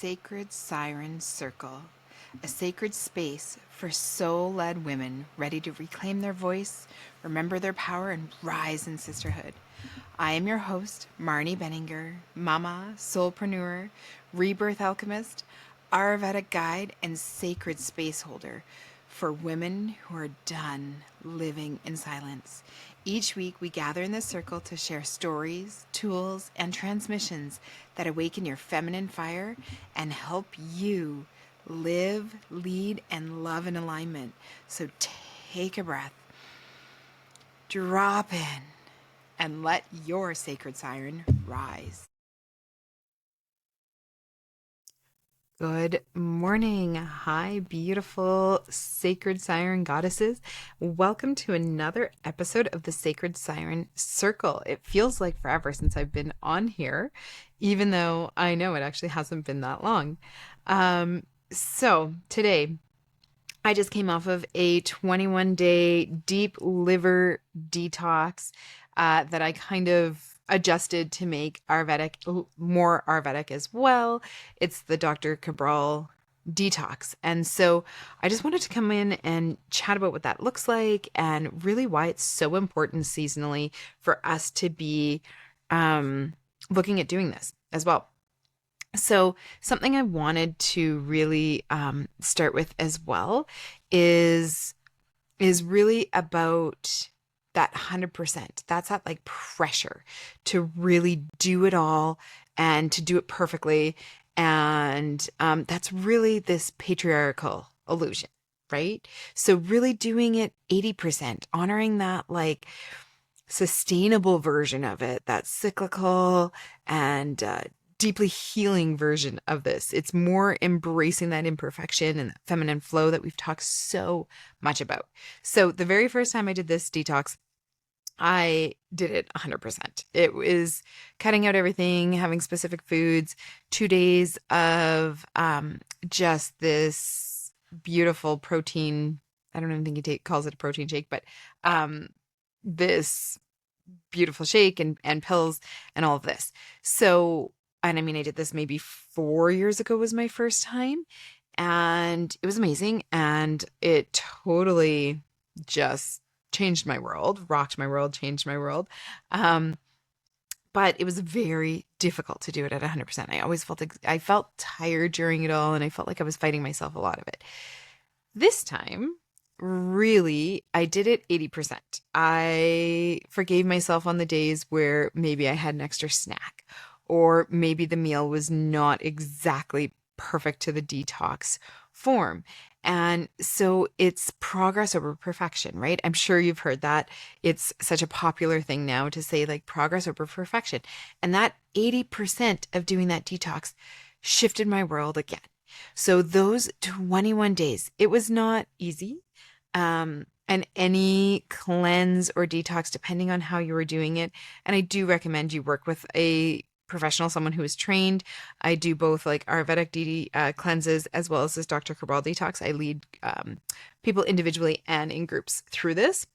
Sacred Siren Circle, a sacred space for soul-led women ready to reclaim their voice, remember their power, and rise in sisterhood. I am your host, Marni Beninger, mama, soulpreneur, rebirth alchemist, Ayurvedic guide, and sacred space holder for women who are done living in silence. Each week, we gather in this circle to share stories, tools, and transmissions that awaken your feminine fire and help you live, lead, and love in alignment. So take a breath, drop in, and let your sacred siren rise. Good morning. Hi, beautiful sacred siren goddesses. Welcome to another episode of the Sacred Siren Circle. It feels like forever since I've been on here, even though I know it actually hasn't been that long. So today, I just came off of a 21-day deep liver detox that I kind of adjusted to make more Ayurvedic as well. It's the Dr. Cabral detox. And so I just wanted to come in and chat about what that looks like and really why it's so important seasonally for us to be looking at doing this as well. So something I wanted to really start with as well is really about that 100%. That's that like pressure to really do it all and to do it perfectly. And that's really this patriarchal illusion, right? So really doing it 80%, honoring that like sustainable version of it, that cyclical and deeply healing version of this. It's more embracing that imperfection and that feminine flow that we've talked so much about. So the very first time I did this detox, I did it 100%. It was cutting out everything, having specific foods, 2 days of just this beautiful protein. I don't even think he calls it a protein shake, but this beautiful shake and pills and all of this. So, and I mean, I did this maybe 4 years ago was my first time, and it was amazing. And it totally just changed my world, rocked my world, changed my world. But it was very difficult to do it at 100%. I always I felt tired during it all, and I felt like I was fighting myself a lot of it. This time, really, I did it 80%. I forgave myself on the days where maybe I had an extra snack, or maybe the meal was not exactly perfect to the detox form. And so it's progress over perfection, right? I'm sure you've heard that. It's such a popular thing now to say like progress over perfection. And that 80% of doing that detox shifted my world again. So those 21 days, it was not easy. And any cleanse or detox, depending on how you were doing it. And I do recommend you work with a professional, someone who is trained. I do both like Ayurvedic cleanses as well as this Dr. Cabral detox. I lead people individually and in groups through this.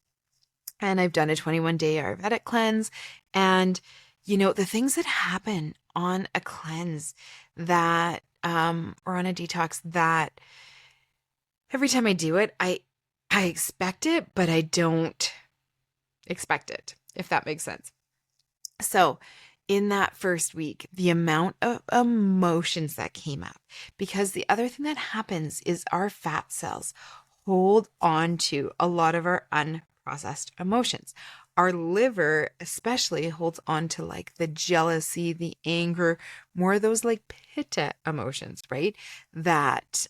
And I've done a 21-day Ayurvedic cleanse. And, you know, the things that happen on a cleanse that, or on a detox that every time I do it, I expect it, but I don't expect it, if that makes sense. So in that first week, the amount of emotions that came up, because the other thing that happens is our fat cells hold on to a lot of our unprocessed emotions. Our liver especially holds on to like the jealousy, the anger, more of those like pitta emotions, right? That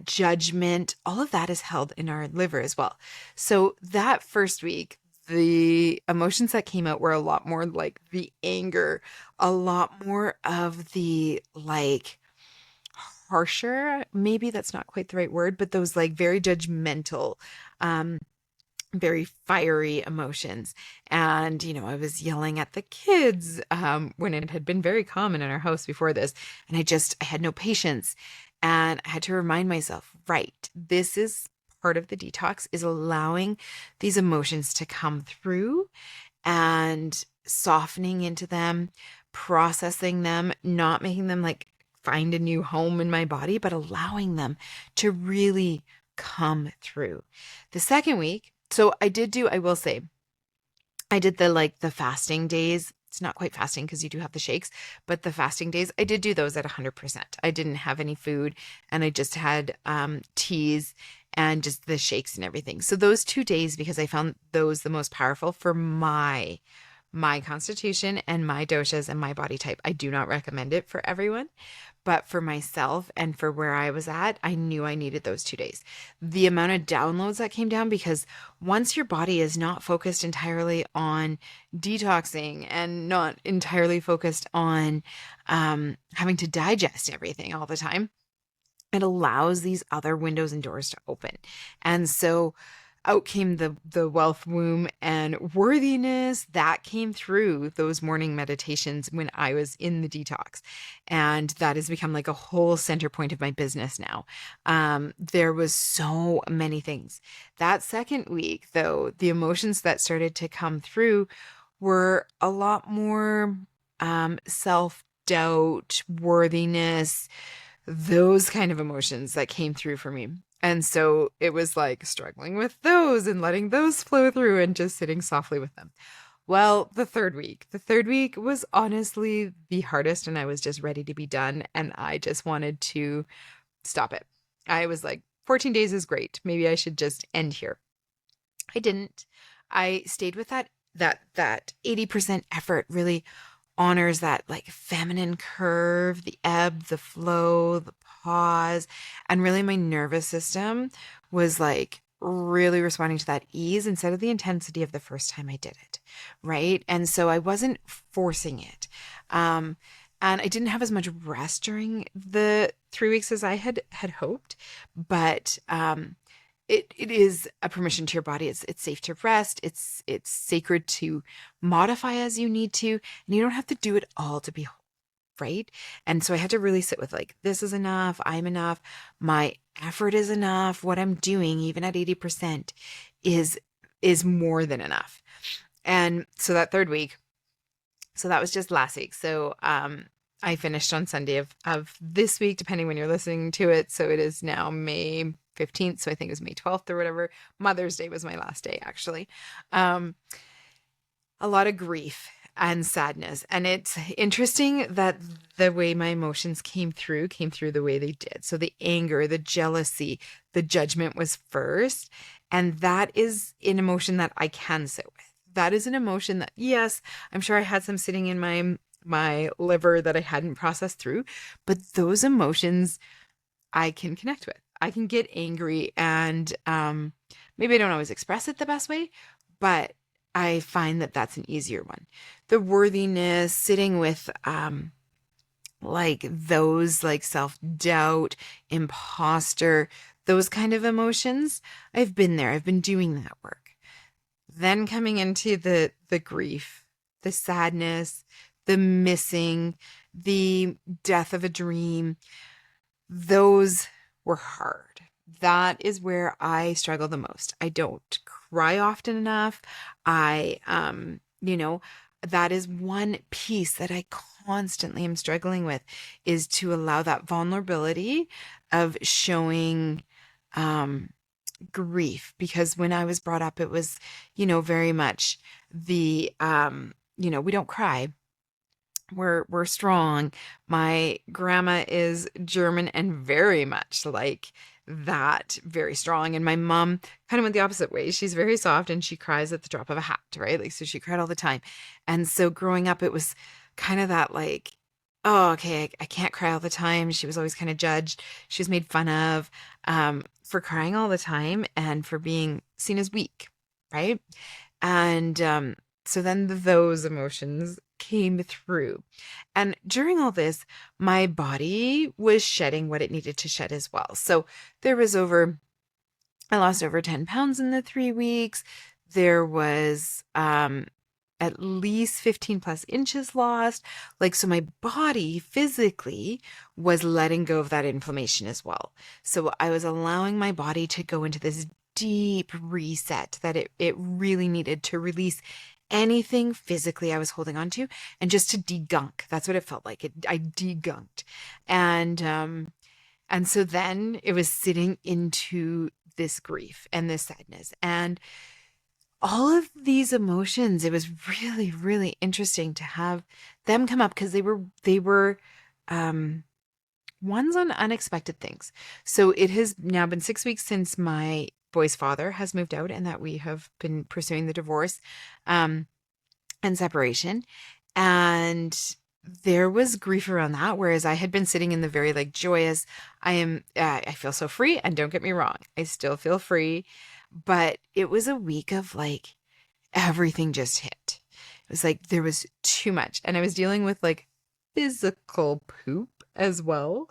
judgment, all of that is held in our liver as well. So that first week, the emotions that came out were a lot more like the anger, a lot more of the like harsher, maybe that's not quite the right word, but those like very judgmental, very fiery emotions. And, you know, I was yelling at the kids when it had been very common in our house before this. And I had no patience. And I had to remind myself, right, this is part of the detox, is allowing these emotions to come through and softening into them, processing them, not making them like find a new home in my body, but allowing them to really come through. The second week, so I will say, I did the fasting days. It's not quite fasting because you do have the shakes, but the fasting days, I did do those at 100%. I didn't have any food and I just had teas and just the shakes and everything. So those 2 days, because I found those the most powerful for my constitution and my doshas and my body type. I do not recommend it for everyone, but for myself and for where I was at, I knew I needed those 2 days. The amount of downloads that came down, because once your body is not focused entirely on detoxing and not entirely focused on having to digest everything all the time, it allows these other windows and doors to open. And so out came the wealth womb and worthiness that came through those morning meditations when I was in the detox. And that has become like a whole center point of my business now. There was so many things. That second week, though, the emotions that started to come through were a lot more self-doubt, worthiness, those kind of emotions that came through for me. And so it was like struggling with those and letting those flow through and just sitting softly with them. Well, the third week was honestly the hardest, and I was just ready to be done. And I just wanted to stop it. I was like, 14 days is great. Maybe I should just end here. I didn't. I stayed with that 80% effort really honors that like feminine curve, the ebb, the flow, the pause. And really my nervous system was like really responding to that ease instead of the intensity of the first time I did it. Right. And so I wasn't forcing it. And I didn't have as much rest during the 3 weeks as I had hoped, but, it is a permission to your body. It's safe to rest. It's sacred to modify as you need to, and you don't have to do it all to be whole, right? And so I had to really sit with like, this is enough. I'm enough. My effort is enough. What I'm doing, even at 80%, is more than enough. And so that third week, so that was just last week. So I finished on Sunday of this week, depending when you're listening to it. So it is now May 15th. So I think it was May 12th or whatever. Mother's Day was my last day, actually. A lot of grief and sadness. And it's interesting that the way my emotions came through the way they did. So the anger, the jealousy, the judgment was first. And that is an emotion that I can sit with. That is an emotion that, yes, I'm sure I had some sitting in my liver that I hadn't processed through, but those emotions I can connect with. I can get angry and maybe I don't always express it the best way, but I find that that's an easier one. The worthiness, sitting with like those like self-doubt, imposter, those kind of emotions, I've been there. I've been doing that work. Then coming into the grief, the sadness, the missing, the death of a dream, those were hard. That is where I struggle the most. I don't cry often enough. That is one piece that I constantly am struggling with, is to allow that vulnerability of showing grief. Because when I was brought up, it was, very much the, we don't cry. We're strong. My grandma is German and very much like that, very strong. And my mom kind of went the opposite way. She's very soft and she cries at the drop of a hat, right? Like, so she cried all the time. And so growing up, it was kind of that like, oh, okay, I can't cry all the time. She was always kind of judged. She was made fun of for crying all the time and for being seen as weak, right? And so then those emotions came through. And during all this, my body was shedding what it needed to shed as well. So there was I lost over 10 pounds in the 3 weeks. There was at least 15 plus inches lost. So my body physically was letting go of that inflammation as well. So I was allowing my body to go into this deep reset that it really needed to release anything physically I was holding on to, and just to degunk. That's what it felt like. I degunked. And so then it was sitting into this grief and this sadness and all of these emotions. It was really, really interesting to have them come up because they were um ones on unexpected things. So it has now been 6 weeks since my boy's father has moved out and that we have been pursuing the divorce um, and separation. And there was grief around that, whereas I had been sitting in the very like joyous, I feel so free. And don't get me wrong, I still feel free. But it was a week of like everything just hit. It was like there was too much. And I was dealing with like physical poop as well,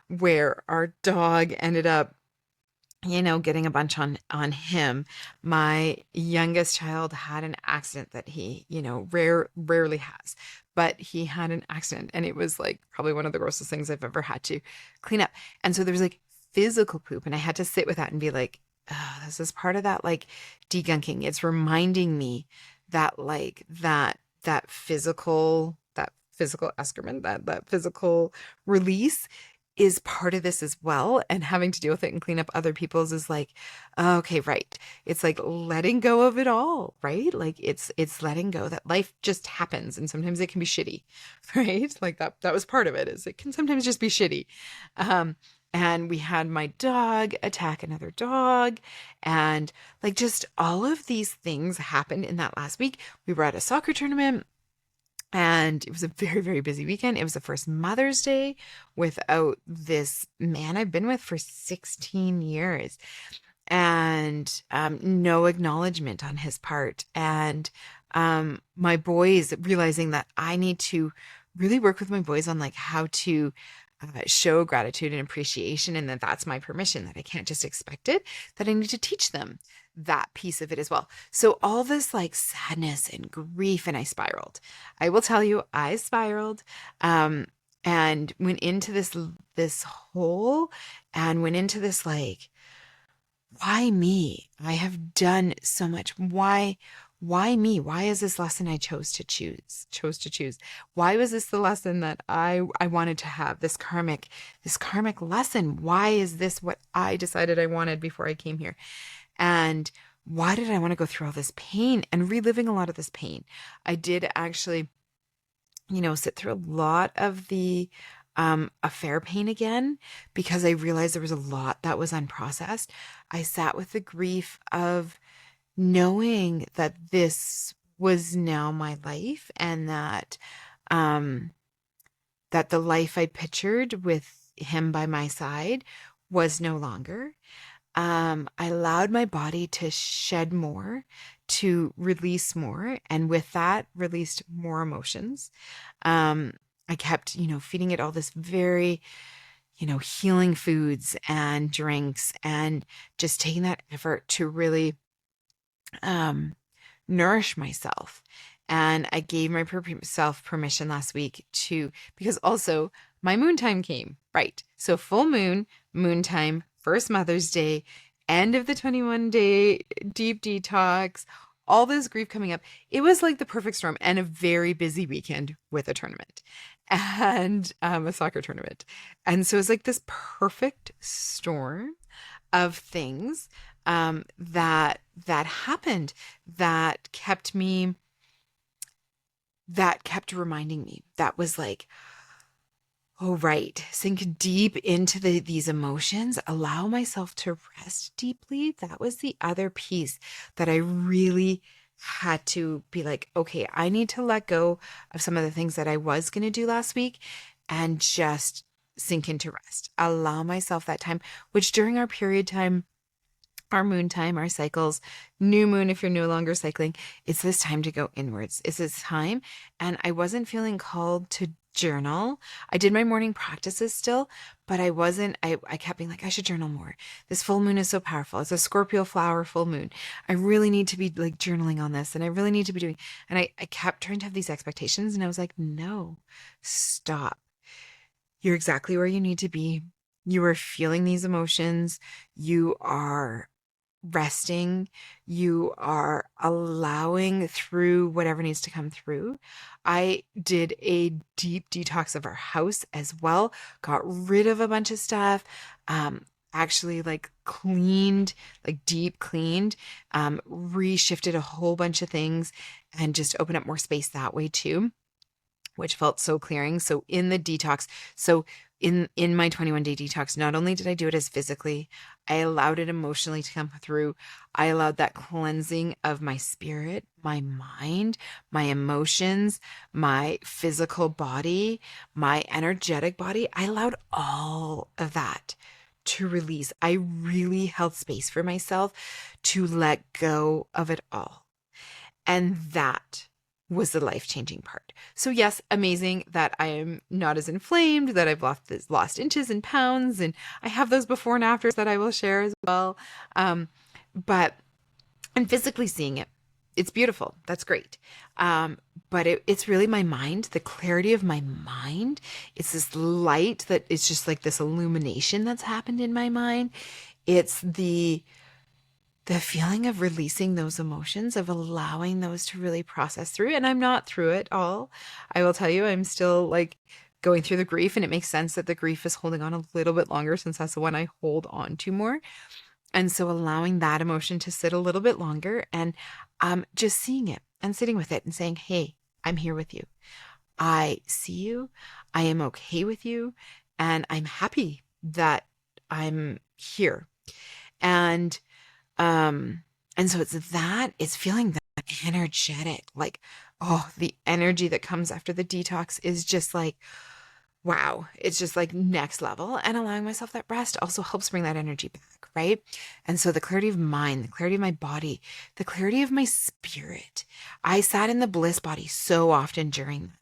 where our dog ended up, getting a bunch on him. My youngest child had an accident that he, rarely has, but he had an accident and it was like probably one of the grossest things I've ever had to clean up. And so there was like physical poop and I had to sit with that and be like, oh, this is part of that like degunking. It's reminding me that like that physical excrement, that physical release is part of this as well. And having to deal with it and clean up other people's is like, okay, right. It's like letting go of it all, right? Like it's letting go that life just happens and sometimes it can be shitty, right? Like that was part of it, is it can sometimes just be shitty. And we had my dog attack another dog and like just all of these things happened in that last week. We were at a soccer tournament. And it was a very, very busy weekend. It was the first Mother's Day without this man I've been with for 16 years and no acknowledgement on his part. And my boys realizing that I need to really work with my boys on like how to show gratitude and appreciation, and that that's my permission, that I can't just expect it, that I need to teach them that piece of it as well. So all this like sadness and grief, and I spiraled. I will tell you, I spiraled, and went into this hole, and went into this like, why me? I have done so much. Why me? Why is this lesson I chose to choose? Why was this the lesson that I wanted to have? This karmic lesson. Why is this what I decided I wanted before I came here? And why did I want to go through all this pain and reliving a lot of this pain? I did actually, sit through a lot of the affair pain again because I realized there was a lot that was unprocessed. I sat with the grief of knowing that this was now my life, and that the life I pictured with him by my side was no longer. I allowed my body to shed more, to release more, and with that, released more emotions. I kept, feeding it all this very, healing foods and drinks, and just taking that effort to really nourish myself. And I gave myself permission last week because also my moon time came, right? So full moon time, first Mother's Day, end of the 21-day deep detox, all this grief coming up. It was like the perfect storm, and a very busy weekend with a tournament and a soccer tournament. And so it's like this perfect storm of things that happened that kept reminding me, that was like, oh, right, sink deep into these emotions, allow myself to rest deeply. That was the other piece that I really had to be like, okay, I need to let go of some of the things that I was going to do last week and just sink into rest. Allow myself that time, which during our period time, our moon time, our cycles, new moon, if you're no longer cycling, it's this time to go inwards. It's this time. And I wasn't feeling called to journal. I did my morning practices still, but I kept being like, I should journal more. This full moon is so powerful. It's a Scorpio flower full moon. I really need to be like journaling on this, and I really need to be doing, and I kept trying to have these expectations, and I was like, no, stop. You're exactly where you need to be. You are feeling these emotions. You are resting, you are allowing through whatever needs to come through. I did a deep detox of our house as well, got rid of a bunch of stuff, actually like cleaned, like deep cleaned, reshifted a whole bunch of things and just opened up more space that way too, which felt so clearing. So in the detox, so in my 21-day detox, not only did I do it as physically, I allowed it emotionally to come through. I allowed that cleansing of my spirit, my mind, my emotions, my physical body, my energetic body. I allowed all of that to release. I really held space for myself to let go of it all. And that was the life-changing part. So yes, amazing that I am not as inflamed, that I've lost inches and pounds, and I have those before and afters that I will share as well. But I'm physically seeing it. It's beautiful. That's great. But it's really my mind, the clarity of my mind. It's this light that it's just like this illumination that's happened in my mind. It's the feeling of releasing those emotions, of allowing those to really process through. And I'm not through it all. I will tell you, I'm still like going through the grief, and it makes sense that the grief is holding on a little bit longer since that's the one I hold on to more. And so allowing that emotion to sit a little bit longer and just seeing it and sitting with it and saying, hey, I'm here with you. I see you. I am okay with you. And I'm happy that I'm here. And so it's feeling that energetic, like, oh, the energy that comes after the detox is just like, wow, it's just like next level. And allowing myself that rest also helps bring that energy back, right? And so the clarity of mind, the clarity of my body, the clarity of my spirit. I sat in the bliss body so often during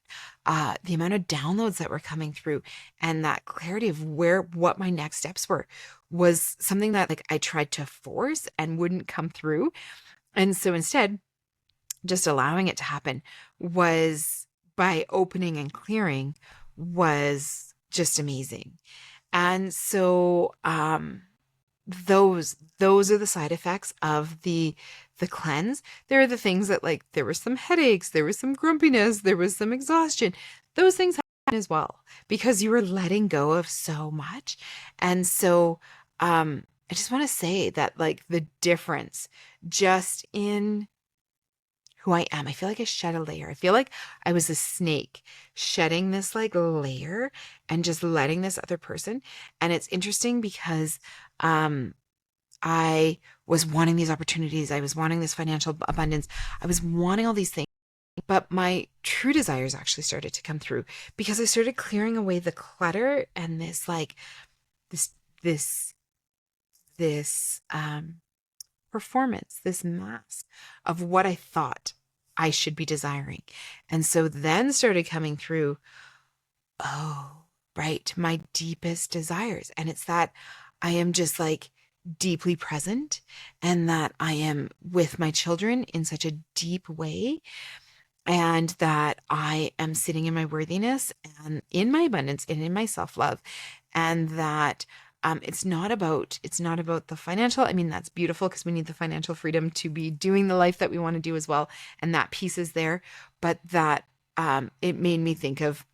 the amount of downloads that were coming through, and that clarity of what my next steps were was something that like I tried to force and wouldn't come through. And so instead, just allowing it to happen was by opening and clearing was just amazing. And so those are the side effects of the cleanse. There are the things that like there were some headaches, there was some grumpiness, there was some exhaustion. Those things happen as well because you were letting go of so much. And so I just want to say that like the difference just in who I am. I feel like I shed a layer. I feel like I was a snake shedding this like layer and just letting this other person. And it's interesting because I was wanting these opportunities. I was wanting this financial abundance. I was wanting all these things. But my true desires actually started to come through because I started clearing away the clutter and this like this this this performance, this mask of what I thought I should be desiring. And so then started coming through, oh, right, my deepest desires. And it's that I am just like deeply present and that I am with my children in such a deep way. And that I am sitting in my worthiness and in my abundance and in my self-love. And that it's not about the financial. I mean, that's beautiful because we need the financial freedom to be doing the life that we want to do as well. And that piece is there. But that it made me think of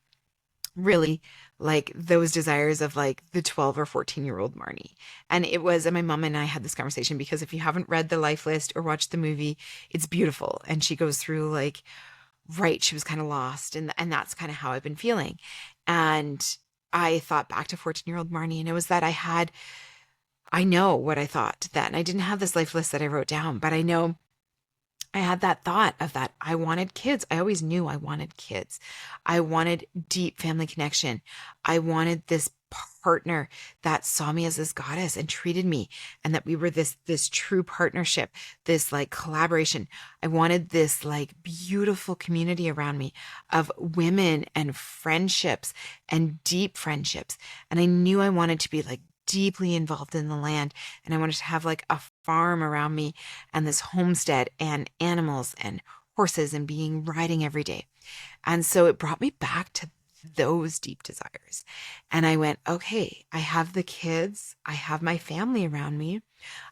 really like those desires of like the 12 or 14-year-old Marni. And my mom and I had this conversation because if you haven't read the life list or watched the movie, it's beautiful. And she goes through like, right, she was kind of lost. And that's kind of how I've been feeling. And I thought back to 14-year-old Marni, and it was that I know what I thought then. I didn't have this life list that I wrote down, but I know I had that thought of that I wanted kids. I always knew I wanted kids. I wanted deep family connection. I wanted this partner that saw me as this goddess and treated me, and that we were this true partnership, this like collaboration. I wanted this like beautiful community around me of women and friendships and deep friendships. And I knew I wanted to be like deeply involved in the land, and I wanted to have like a farm around me and this homestead and animals and horses and riding every day. And so it brought me back to those deep desires. And I went, okay, I have the kids, I have my family around me.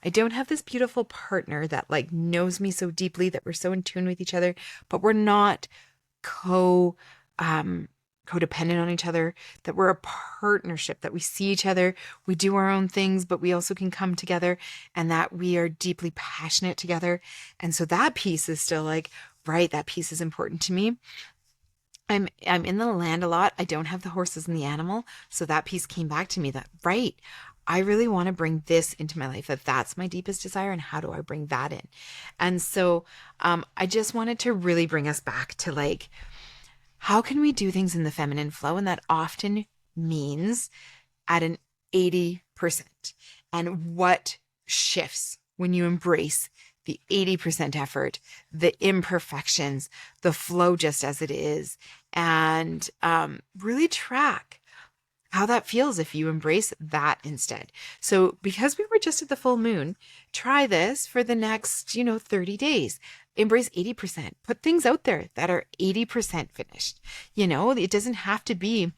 I don't have this beautiful partner that like knows me so deeply, that we're so in tune with each other, but we're not co codependent on each other, that we're a partnership, that we see each other, we do our own things, but we also can come together, and that we are deeply passionate together. And so that piece is still like, right, that piece is important to me. I'm in the land a lot. I don't have the horses and the animal. So that piece came back to me that, right, I really want to bring this into my life, that's my deepest desire. And how do I bring that in? And so I just wanted to really bring us back to like, how can we do things in the feminine flow? And that often means at an 80%. And what shifts when you embrace the 80% effort, the imperfections, the flow just as it is, and really track how that feels if you embrace that instead. So because we were just at the full moon, try this for the next, 30 days. Embrace 80%. Put things out there that are 80% finished. It doesn't have to be.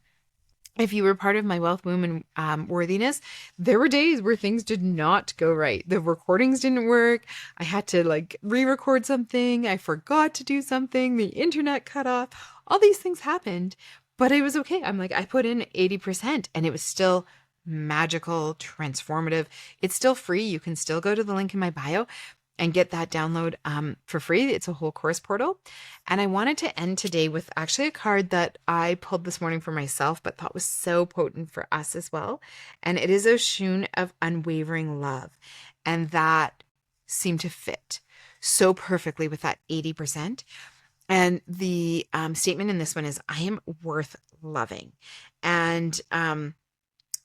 If you were part of my Wealth Womb and Worthiness, there were days where things did not go right. The recordings didn't work. I had to like re-record something. I forgot to do something. The internet cut off. All these things happened, but it was okay. I'm like, I put in 80% and it was still magical, transformative. It's still free. You can still go to the link in my bio and get that download for free. It's a whole course portal. And I wanted to end today with actually a card that I pulled this morning for myself, but thought was so potent for us as well. And it is Oshun of unwavering love. And that seemed to fit so perfectly with that 80%. And the statement in this one is, I am worth loving. And the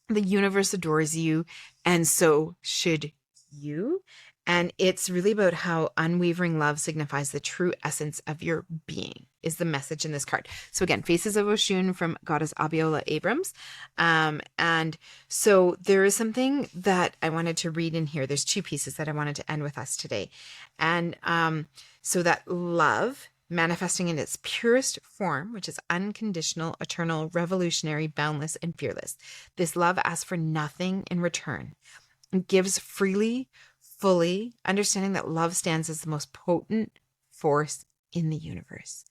universe adores you. And so should you. And it's really about how unwavering love signifies the true essence of your being, is the message in this card. So again, Faces of Oshun from Goddess Abiola Abrams. And so there is something that I wanted to read in here. There's two pieces that I wanted to end with us today. And so that love, manifesting in its purest form, which is unconditional, eternal, revolutionary, boundless, and fearless. This love asks for nothing in return and gives freely, fully, understanding that love stands as the most potent force in the universe.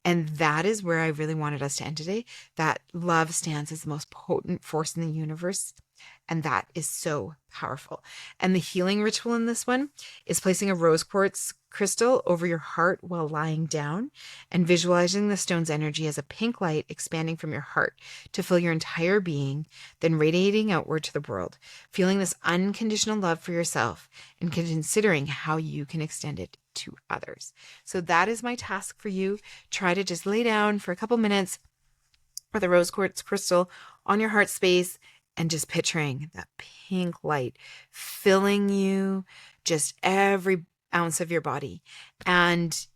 And that is where I really wanted us to end today, that love stands as the most potent force in the universe. And that is so powerful. And the healing ritual in this one is placing a rose quartz crystal over your heart while lying down and visualizing the stone's energy as a pink light expanding from your heart to fill your entire being, then radiating outward to the world, feeling this unconditional love for yourself and considering how you can extend it to others. So that is my task for you. Try to just lay down for a couple minutes with a rose quartz crystal on your heart space and just picturing that pink light filling you, just every ounce of your body. And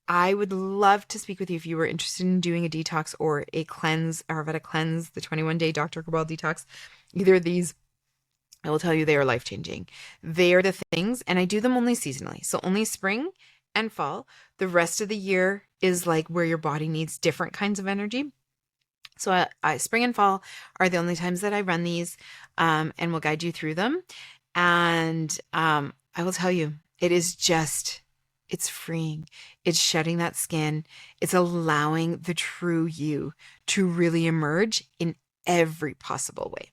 I would love to speak with you if you were interested in doing a detox or a cleanse, Ayurveda cleanse, the 21-day Dr. Kabal detox. Either of these, I will tell you, they are life-changing. They are the things, and I do them only seasonally. So only spring and fall. The rest of the year is like where your body needs different kinds of energy. So spring and fall are the only times that I run these, and will guide you through them. And I will tell you, it is just, it's freeing. It's shedding that skin. It's allowing the true you to really emerge in every possible way.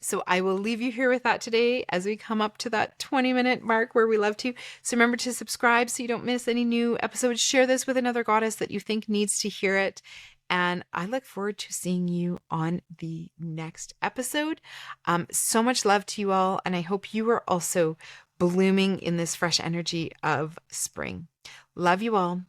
So I will leave you here with that today as we come up to that 20-minute mark where we love to. So remember to subscribe so you don't miss any new episodes. Share this with another goddess that you think needs to hear it. And I look forward to seeing you on the next episode. So much love to you all. And I hope you are also blooming in this fresh energy of spring. Love you all.